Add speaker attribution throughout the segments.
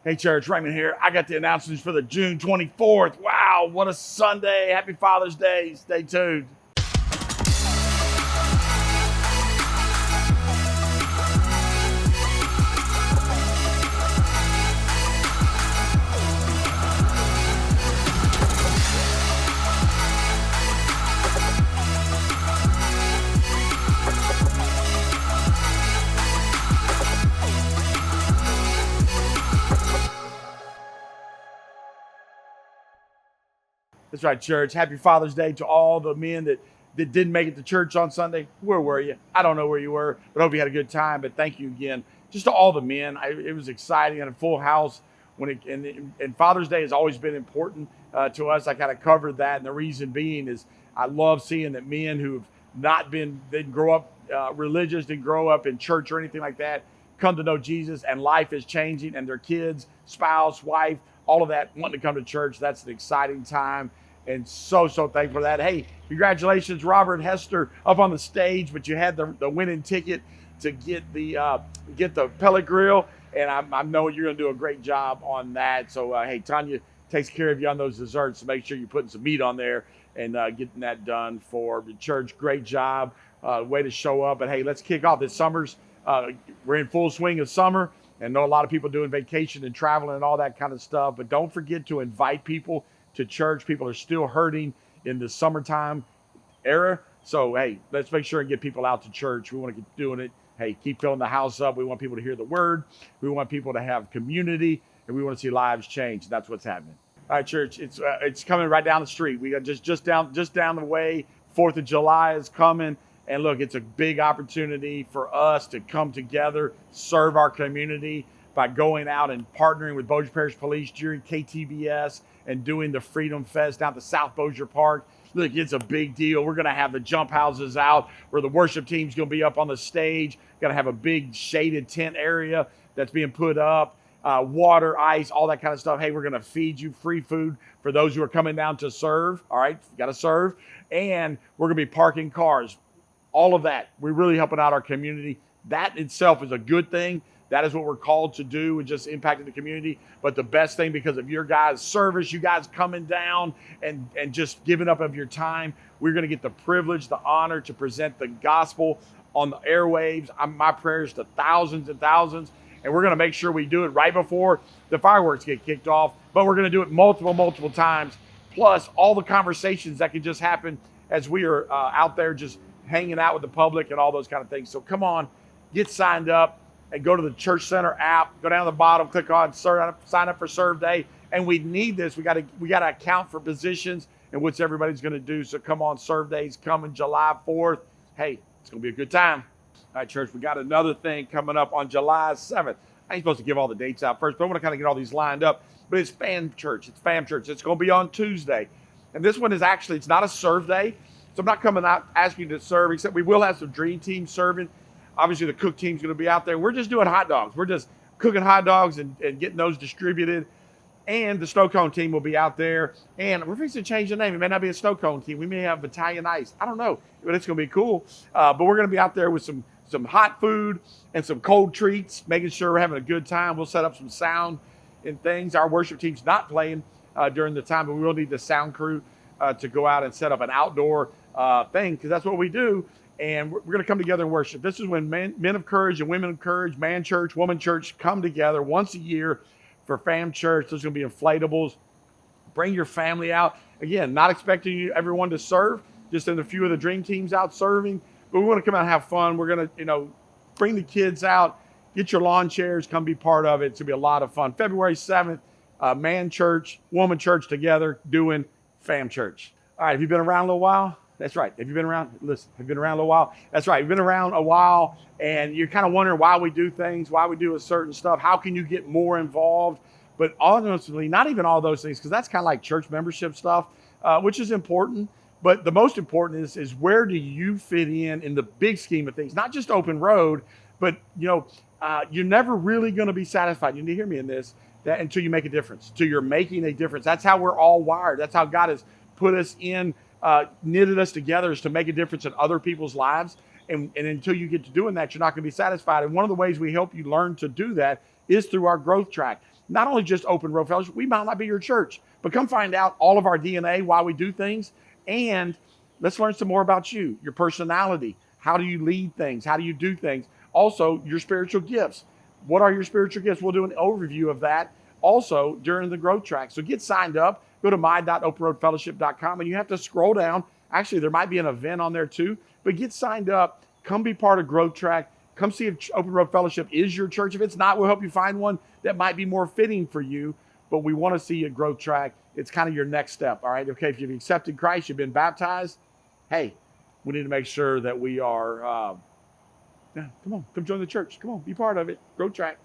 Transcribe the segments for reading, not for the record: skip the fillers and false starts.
Speaker 1: Hey church, Raymond here. I got the announcements for the June 24th. Wow, what a Sunday. Happy Father's Day. Stay tuned. That's right, church. Happy Father's Day to all the men that didn't make it to church on Sunday. Where were you? I don't know where you were, but I hope you had a good time. But thank you again. Just to all the men. It was exciting and a full house. And Father's Day has always been important to us. I kind of covered that. And the reason being is I love seeing that men who've didn't grow up religious, didn't grow up in church or anything like that, come to know Jesus, and life is changing, and their kids, spouse, wife, all of that wanting to come to church. That's an exciting time. And so thankful for that. Hey, congratulations, Robert Hester, up on the stage, but you had the winning ticket to get the pellet grill, and I know you're going to do a great job on that. So, hey, Tanya takes care of you on those desserts, so make sure you're putting some meat on there and getting that done for the church. Great job. Way to show up. But, hey, let's kick off. This summer's, we're in full swing of summer, and know a lot of people doing vacation and traveling and all that kind of stuff. But don't forget to invite people to church. People are still hurting in the summertime era. So, hey, let's make sure and get people out to church. We want to keep doing it. Hey, keep filling the house up. We want people to hear the word. We want people to have community, and we want to see lives change. That's what's happening. All right, church, it's coming right down the street. We got just down the way. 4th of July is coming. And look, it's a big opportunity for us to come together, serve our community by going out and partnering with Bossier Parish Police during KTVS and doing the Freedom Fest down at the South Bossier Park. Look, it's a big deal. We're going to have the jump houses out where the worship team's going to be up on the stage. Going to have a big shaded tent area that's being put up, water, ice, all that kind of stuff. Hey, we're going to feed you free food for those who are coming down to serve. All right, you got to serve. And we're going to be parking cars. All of that. We're really helping out our community. That itself is a good thing. That is what we're called to do, and just impacting the community. But the best thing, because of your guys' service, you guys coming down and just giving up of your time, we're going to get the privilege, the honor to present the gospel on the airwaves. My prayers to thousands and thousands. And we're going to make sure we do it right before the fireworks get kicked off. But we're going to do it multiple times. Plus all the conversations that can just happen as we are out there just hanging out with the public and all those kind of things. So come on, get signed up and go to the Church Center app. Go down to the bottom, click on sign up for Serve Day. And we need this. We got to account for positions and what's everybody's going to do. So come on, Serve Day's coming July 4th. Hey, it's going to be a good time. All right, church, we got another thing coming up on July 7th. I ain't supposed to give all the dates out first, but I want to kind of get all these lined up. But it's Fam Church. It's Fam Church. It's going to be on Tuesday. And this one is actually, it's not a Serve Day. So I'm not coming out asking you to serve, except we will have some dream teams serving. Obviously, the cook team's going to be out there. We're just doing hot dogs. We're just cooking hot dogs and getting those distributed. And the snow cone team will be out there. And we're fixing to change the name. It may not be a snow cone team. We may have Battalion Ice. I don't know, but it's going to be cool. But we're going to be out there with some hot food and some cold treats, making sure we're having a good time. We'll set up some sound and things. Our worship team's not playing during the time, but we will need the sound crew to go out and set up an outdoor thing, because that's what we do. And we're going to come together and worship. This is when men of courage and women of courage, man church, woman church, come together once a year for Fam Church. There's going to be inflatables. Bring your family out. Again, not expecting everyone to serve, just in a few of the dream teams out serving. But we want to come out and have fun. We're going to, bring the kids out, get your lawn chairs, come be part of it. It's going to be a lot of fun. February 7th, man church, woman church together doing Fam Church. All right, have you been around a little while? That's right. Have you been around? Listen, have you been around a little while? That's right. You've been around a while, and you're kind of wondering why we do things, why we do a certain stuff. How can you get more involved? But honestly, not even all those things, because that's kind of like church membership stuff, which is important. But the most important is where do you fit in the big scheme of things? Not just Open Road, but you're never really going to be satisfied. You need to hear me in this, that until you make a difference, until you're making a difference. That's how we're all wired. That's how God has put us in. Knitted us together is to make a difference in other people's lives. And until you get to doing that, you're not going to be satisfied. And one of the ways we help you learn to do that is through our growth track. not only just Open Road Fellowship, we might not be your church, but come find out all of our DNA, why we do things, and let's learn some more about you, your personality. How do you lead things? How do you do things? Also, your spiritual gifts. What are your spiritual gifts? We'll do an overview of that also during the growth track. So get signed up. Go to my.openroadfellowship.com, and you have to scroll down. Actually, there might be an event on there too, but get signed up. Come be part of growth track. Come see if Open Road Fellowship is your church. If it's not, we'll help you find one that might be more fitting for you. But we want to see you at growth track. It's kind of your next step. All right. Okay. If you've accepted Christ, you've been baptized. Hey, we need to make sure that we are, come join the church. Come on, be part of it. Growth track.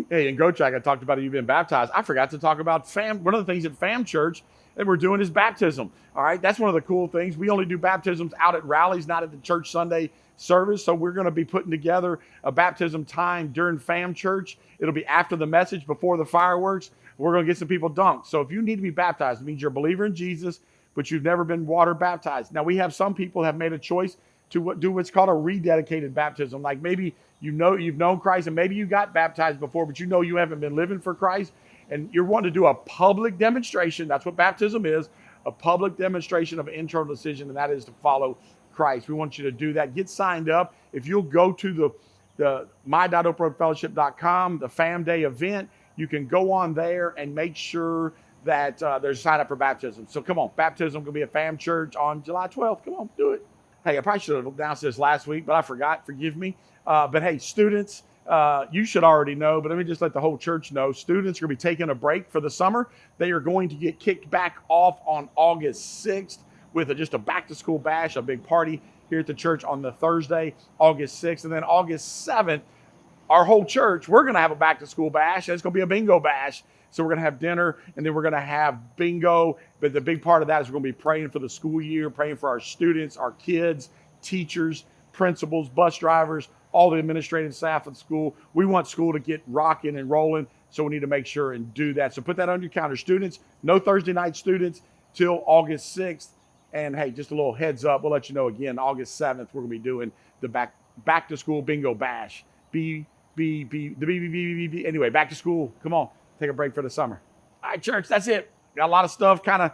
Speaker 1: Hey, in Growth Track, I talked about it, you've been baptized. I forgot to talk about FAM. One of the things at FAM Church that we're doing is baptism. All right, that's one of the cool things. We only do baptisms out at rallies, not at the church Sunday service. So we're going to be putting together a baptism time during FAM Church. It'll be after the message, before the fireworks. We're going to get some people dunked. So if you need to be baptized, it means you're a believer in Jesus, but you've never been water baptized. Now, we have some people have made a choice to do what's called a rededicated baptism. Like maybe you've known Christ and maybe you got baptized before, but you haven't been living for Christ and you're wanting to do a public demonstration. That's what baptism is, a public demonstration of an internal decision, and that is to follow Christ. We want you to do that. Get signed up. If you'll go to the my.openroadfellowship.com, the FAM Day event, you can go on there and make sure that there's sign up for baptism. So come on, baptism will be at FAM Church on July 12th. Come on, do it. Hey, I probably should have announced this last week, but I forgot. Forgive me. But hey, students, you should already know, but let me just let the whole church know. Students are going to be taking a break for the summer. They are going to get kicked back off on August 6th with just a back-to-school bash, a big party here at the church on the Thursday, August 6th. And then August 7th, our whole church, we're going to have a back-to-school bash. And it's going to be a bingo bash. So we're going to have dinner, and then we're going to have bingo. But the big part of that is we're going to be praying for the school year, praying for our students, our kids, teachers, principals, bus drivers, all the administrative staff at school. We want school to get rocking and rolling, so we need to make sure and do that. So put that on your calendar. Students, no Thursday night students till August 6th. And hey, just a little heads up, we'll let you know again, August 7th, we're going to be doing the back to school bingo bash. Anyway, back to school. Come on. Take a break for the summer. All right, church, that's it. Got a lot of stuff kind of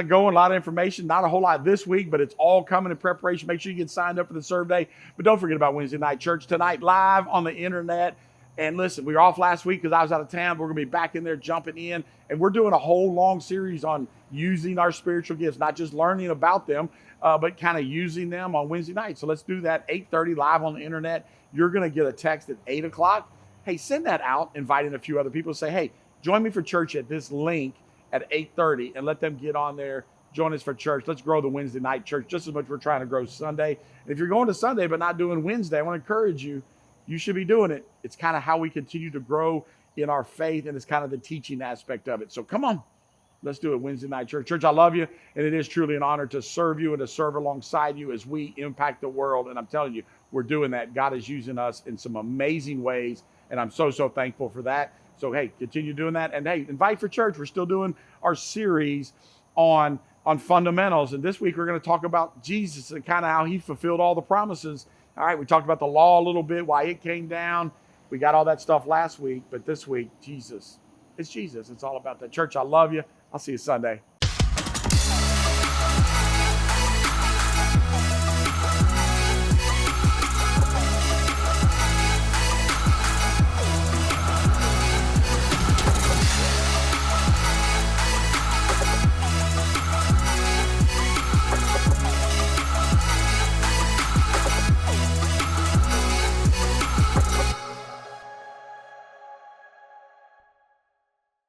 Speaker 1: going, a lot of information. Not a whole lot this week, but it's all coming in preparation. Make sure you get signed up for the serve day. But don't forget about Wednesday night church tonight, live on the internet. And listen, we were off last week because I was out of town. We're going to be back in there jumping in. And we're doing a whole long series on using our spiritual gifts, not just learning about them, but kind of using them on Wednesday night. So let's do that, 8:30 live on the internet. You're going to get a text at 8 o'clock. Hey, send that out, inviting a few other people. Say, hey, join me for church at this link at 8:30 and let them get on there. Join us for church. Let's grow the Wednesday night church just as much as we're trying to grow Sunday. And if you're going to Sunday but not doing Wednesday, I want to encourage you. You should be doing it. It's kind of how we continue to grow in our faith, and it's kind of the teaching aspect of it. So come on, let's do it, Wednesday night church. Church, I love you, and it is truly an honor to serve you and to serve alongside you as we impact the world. And I'm telling you, we're doing that. God is using us in some amazing ways, and I'm so thankful for that. So, hey, continue doing that. And, hey, invite for church. We're still doing our series on fundamentals. And this week we're going to talk about Jesus and kind of how he fulfilled all the promises. All right, we talked about the law a little bit, why it came down. We got all that stuff last week. But this week, Jesus. It's Jesus. It's all about that. Church, I love you. I'll see you Sunday.